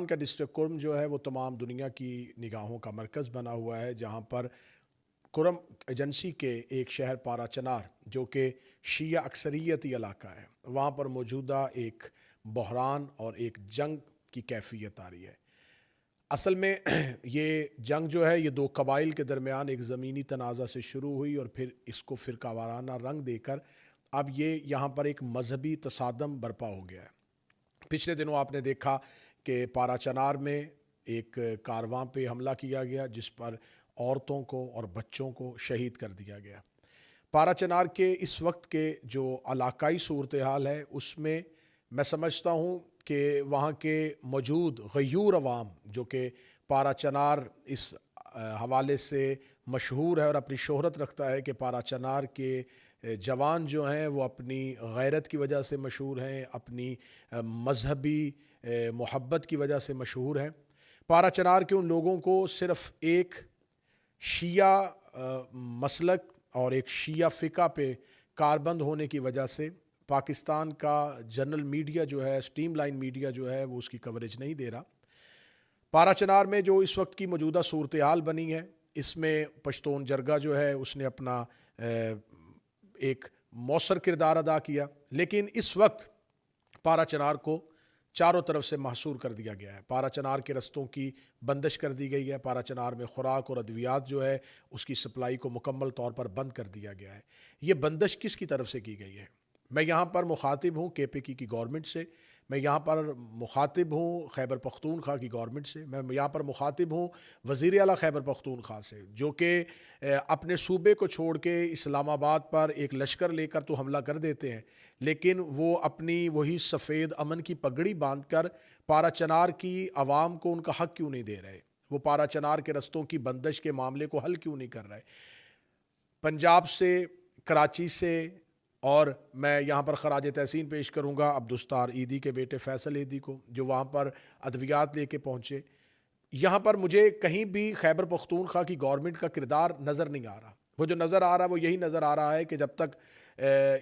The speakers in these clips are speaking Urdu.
پاکستان کا ڈسٹرکٹ کرم جو ہے وہ تمام دنیا کی نگاہوں کا مرکز بنا ہوا ہے، جہاں پر کرم ایجنسی کے ایک شہر پارا چنار جو کہ شیعہ اکثریتی علاقہ ہے، وہاں پر موجودہ ایک بحران اور ایک جنگ کی کیفیت آ رہی ہے۔ اصل میں یہ جنگ جو ہے یہ دو قبائل کے درمیان ایک زمینی تنازع سے شروع ہوئی اور پھر اس کو فرقہ وارانہ رنگ دے کر اب یہ یہاں پر ایک مذہبی تصادم برپا ہو گیا ہے۔ پچھلے دنوں آپ نے دیکھا کہ پارا چنار میں ایک کارواں پہ حملہ کیا گیا جس پر عورتوں کو اور بچوں کو شہید کر دیا گیا۔ پارا چنار کے اس وقت کے جو علاقائی صورتحال ہے اس میں سمجھتا ہوں کہ وہاں کے موجود غیور عوام جو کہ پارا چنار اس حوالے سے مشہور ہے اور اپنی شہرت رکھتا ہے کہ پارا چنار کے جوان جو ہیں وہ اپنی غیرت کی وجہ سے مشہور ہیں، اپنی مذہبی محبت کی وجہ سے مشہور ہیں۔ پارا چنار کے ان لوگوں کو صرف ایک شیعہ مسلک اور ایک شیعہ فقہ پہ کاربند ہونے کی وجہ سے پاکستان کا جنرل میڈیا جو ہے، سٹریم لائن میڈیا جو ہے وہ اس کی کوریج نہیں دے رہا۔ پارا چنار میں جو اس وقت کی موجودہ صورتحال بنی ہے اس میں پشتون جرگہ جو ہے اس نے اپنا ایک مؤثر کردار ادا کیا، لیکن اس وقت پارا چنار کو چاروں طرف سے محصور کر دیا گیا ہے۔ پارا چنار کے رستوں کی بندش کر دی گئی ہے، پارا چنار میں خوراک اور ادویات جو ہے اس کی سپلائی کو مکمل طور پر بند کر دیا گیا ہے۔ یہ بندش کس کی طرف سے کی گئی ہے؟ میں یہاں پر مخاطب ہوں KPK کی گورنمنٹ سے، میں یہاں پر مخاطب ہوں خیبر پختونخوا کی گورنمنٹ سے، میں یہاں پر مخاطب ہوں وزیر اعلیٰ خیبر پختونخوا سے، جو کہ اپنے صوبے کو چھوڑ کے اسلام آباد پر ایک لشکر لے کر تو حملہ کر دیتے ہیں، لیکن وہ اپنی وہی سفید امن کی پگڑی باندھ کر پارا چنار کی عوام کو ان کا حق کیوں نہیں دے رہے؟ وہ پارا چنار کے رستوں کی بندش کے معاملے کو حل کیوں نہیں کر رہے؟ پنجاب سے، کراچی سے، اور میں یہاں پر خراج تحسین پیش کروں گا عبدالستار ایدھی کے بیٹے فیصل ایدھی کو جو وہاں پر ادویات لے کے پہنچے۔ یہاں پر مجھے کہیں بھی خیبر پختونخوا کی گورنمنٹ کا کردار نظر نہیں آ رہا۔ وہ جو نظر آ رہا ہے وہ یہی نظر آ رہا ہے کہ جب تک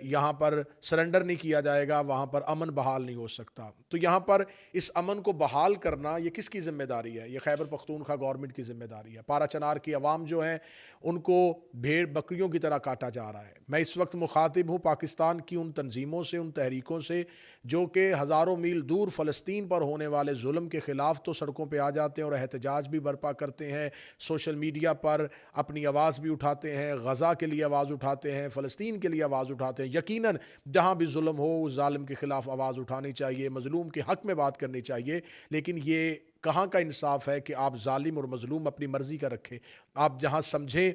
یہاں پر سرنڈر نہیں کیا جائے گا وہاں پر امن بحال نہیں ہو سکتا۔ تو یہاں پر اس امن کو بحال کرنا یہ کس کی ذمہ داری ہے؟ یہ خیبر پختونخوا گورنمنٹ کی ذمہ داری ہے۔ پارا چنار کی عوام جو ہیں ان کو بھیڑ بکریوں کی طرح کاٹا جا رہا ہے۔ میں اس وقت مخاطب ہوں پاکستان کی ان تنظیموں سے، ان تحریکوں سے جو کہ ہزاروں میل دور فلسطین پر ہونے والے ظلم کے خلاف تو سڑکوں پہ آ جاتے ہیں اور احتجاج بھی برپا کرتے ہیں، سوشل میڈیا پر اپنی آواز بھی اٹھاتے ہیں، غزہ کے لیے آواز اٹھاتے ہیں، فلسطین کے لیے آواز اٹھاتے ہیں۔ یقیناً جہاں بھی ظلم ہو اس ظالم کے خلاف آواز اٹھانی چاہیے، مظلوم کے حق میں بات کرنی چاہیے، لیکن یہ کہاں کا انصاف ہے کہ آپ ظالم اور مظلوم اپنی مرضی کا رکھیں؟ آپ جہاں سمجھیں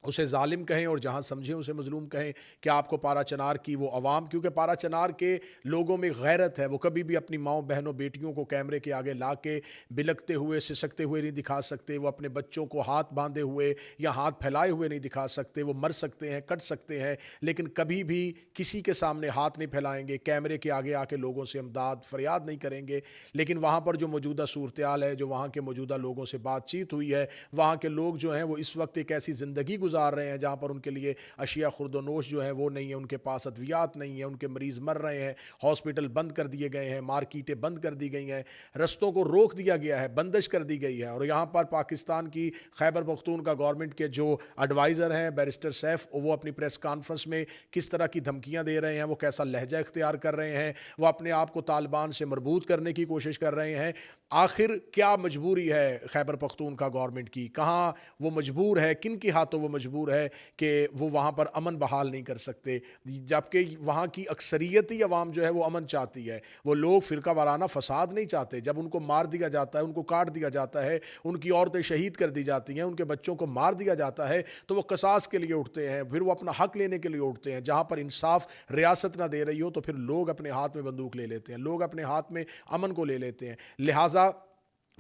اسے ظالم کہیں اور جہاں سمجھیں اسے مظلوم کہیں۔ کہ آپ کو پارا چنار کی وہ عوام، کیونکہ پارا چنار کے لوگوں میں غیرت ہے، وہ کبھی بھی اپنی ماؤں بہنوں بیٹیوں کو کیمرے کے آگے لا کے بلکتے ہوئے سسکتے ہوئے نہیں دکھا سکتے، وہ اپنے بچوں کو ہاتھ باندھے ہوئے یا ہاتھ پھیلائے ہوئے نہیں دکھا سکتے۔ وہ مر سکتے ہیں، کٹ سکتے ہیں، لیکن کبھی بھی کسی کے سامنے ہاتھ نہیں پھیلائیں گے، کیمرے کے آگے آ کے لوگوں سے امداد فریاد نہیں کریں گے۔ لیکن وہاں پر جو موجودہ صورتحال ہے، جو وہاں کے موجودہ لوگوں سے بات چیت ہوئی ہے، وہاں کے لوگ جو ہیں وہ اس وقت ایک ایسی زندگی گزار رہے ہیں جہاں پر ان کے لیے اشیاء خورد و نوش جو ہیں وہ نہیں ہیں، ان کے پاس ادویات نہیں ہیں، ان کے مریض مر رہے ہیں، ہاسپٹل بند کر دیے گئے ہیں، مارکیٹیں بند کر دی گئی ہیں، رستوں کو روک دیا گیا ہے، بندش کر دی گئی ہے۔ اور یہاں پر پاکستان کی خیبر پختونخوا گورنمنٹ کے جو ایڈوائزر ہیں بیرسٹر سیف، وہ اپنی پریس کانفرنس میں کس طرح کی دھمکیاں دے رہے ہیں، وہ کیسا لہجہ اختیار کر رہے ہیں، وہ اپنے آپ کو طالبان سے مربوط کرنے کی کوشش کر رہے ہیں۔ آخر کیا مجبوری ہے خیبر پختونخوا گورنمنٹ کی؟ کہاں وہ مجبور ہے؟ کن کی ہاتھوں وہ مجبور ہے کہ وہ وہاں پر امن بحال نہیں کر سکتے؟ جبکہ وہاں کی اکثریتی عوام جو ہے وہ امن چاہتی ہے، وہ لوگ فرقہ وارانہ فساد نہیں چاہتے۔ جب ان کو مار دیا جاتا ہے، ان کو کاٹ دیا جاتا ہے، ان کی عورتیں شہید کر دی جاتی ہیں، ان کے بچوں کو مار دیا جاتا ہے، تو وہ قصاص کے لیے اٹھتے ہیں، پھر وہ اپنا حق لینے کے لیے اٹھتے ہیں۔ جہاں پر انصاف ریاست نہ دے رہی ہو تو پھر لوگ اپنے ہاتھ میں بندوق لے لیتے ہیں، لوگ اپنے ہاتھ میں امن کو لے لیتے ہیں۔ لہٰذا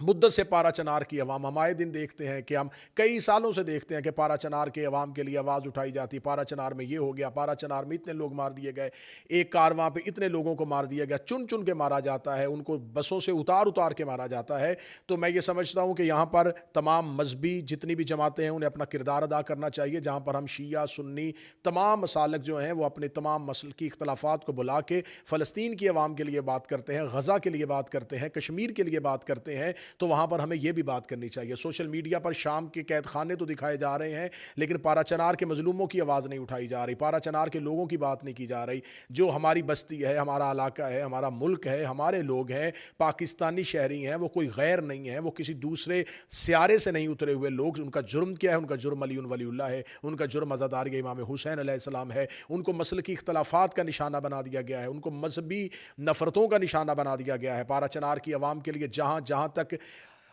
مدت سے پارا چنار کی عوام ہم آئے دن دیکھتے ہیں کہ ہم کئی سالوں سے دیکھتے ہیں کہ پارا چنار کے عوام کے لیے آواز اٹھائی جاتی، پارا چنار میں یہ ہو گیا، پارا چنار میں اتنے لوگ مار دیے گئے، ایک کارواں پہ اتنے لوگوں کو مار دیا گیا، چن چن کے مارا جاتا ہے، ان کو بسوں سے اتار اتار کے مارا جاتا ہے۔ تو میں یہ سمجھتا ہوں کہ یہاں پر تمام مذہبی جتنی بھی جماعتیں ہیں انہیں اپنا کردار ادا کرنا چاہیے، جہاں پر ہم شیعہ سنی تمام مسالک جو ہیں وہ اپنے تمام مسلکی اختلافات کو بلا کے فلسطین کی عوام کے لیے بات کرتے ہیں، غزہ کے لیے بات کرتے ہیں، کشمیر کے لیے بات کرتے ہیں، تو وہاں پر ہمیں یہ بھی بات کرنی چاہیے۔ سوشل میڈیا پر شام کے قید خانے تو دکھائے جا رہے ہیں، لیکن پارا چنار کے مظلوموں کی آواز نہیں اٹھائی جا رہی، پارا چنار کے لوگوں کی بات نہیں کی جا رہی، جو ہماری بستی ہے، ہمارا علاقہ ہے، ہمارا ملک ہے، ہمارے لوگ ہیں، پاکستانی شہری ہیں، وہ کوئی غیر نہیں ہے، وہ کسی دوسرے سیارے سے نہیں اترے ہوئے لوگ۔ ان کا جرم کیا ہے؟ ان کا جرم علی ولی اللہ ہے، ان کا جرم عزاداری امام حسین علیہ السلام ہے، ان کو مسلکی اختلافات کا نشانہ بنا دیا گیا ہے، ان کو مذہبی نفرتوں کا نشانہ بنا دیا گیا ہے۔ پارا چنار کی عوام کے لیے جہاں جہاں تک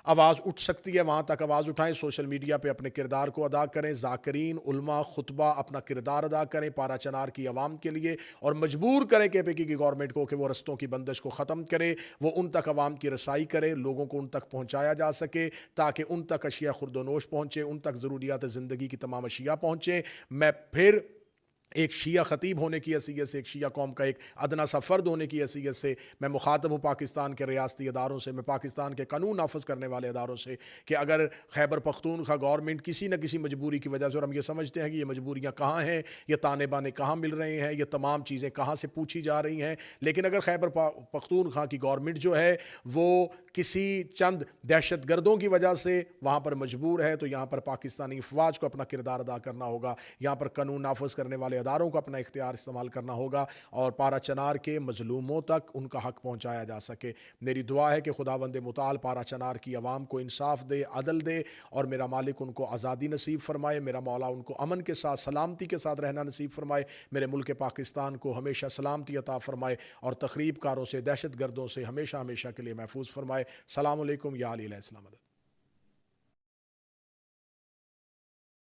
آواز اٹھ سکتی ہے وہاں تک آواز اٹھائیں، سوشل میڈیا پہ اپنے کردار کو ادا کریں، ذاکرین علماء خطبہ اپنا کردار ادا کریں پارا چنار کی عوام کے لیے، اور مجبور کریں کہ پی کی گورنمنٹ کو کہ وہ رستوں کی بندش کو ختم کرے، وہ ان تک عوام کی رسائی کرے، لوگوں کو ان تک پہنچایا جا سکے تاکہ ان تک اشیاء خرد و نوش پہنچے، ان تک ضروریات زندگی کی تمام اشیاء پہنچیں۔ میں پھر ایک شیعہ خطیب ہونے کی حیثیت سے، ایک شیعہ قوم کا ایک ادنا سا فرد ہونے کی حیثیت سے میں مخاطب ہوں پاکستان کے ریاستی اداروں سے، میں پاکستان کے قانون نافذ کرنے والے اداروں سے، کہ اگر خیبر پختونخوا گورنمنٹ کسی نہ کسی مجبوری کی وجہ سے، اور ہم یہ سمجھتے ہیں کہ یہ مجبوریاں کہاں ہیں، یہ تانے بانے کہاں مل رہے ہیں، یہ تمام چیزیں کہاں سے پوچھی جا رہی ہیں، لیکن اگر خیبر پختونخوا کی گورنمنٹ جو ہے وہ کسی چند دہشت گردوں کی وجہ سے وہاں پر مجبور ہے، تو یہاں پر پاکستانی افواج کو اپنا کردار ادا کرنا ہوگا، یہاں پر قانون نافذ کرنے والے اداروں کو اپنا اختیار استعمال کرنا ہوگا، اور پارا چنار کے مظلوموں تک ان کا حق پہنچایا جا سکے۔ میری دعا ہے کہ خداوند متعال پارا چنار کی عوام کو انصاف دے، عدل دے، اور میرا مالک ان کو آزادی نصیب فرمائے، میرا مولا ان کو امن کے ساتھ سلامتی کے ساتھ رہنا نصیب فرمائے، میرے ملک پاکستان کو ہمیشہ سلامتی عطا فرمائے، اور تخریب کاروں سے، دہشت گردوں سے ہمیشہ ہمیشہ کے لیے محفوظ فرمائے۔ السلام علیکم، یا علی علیہ السلام۔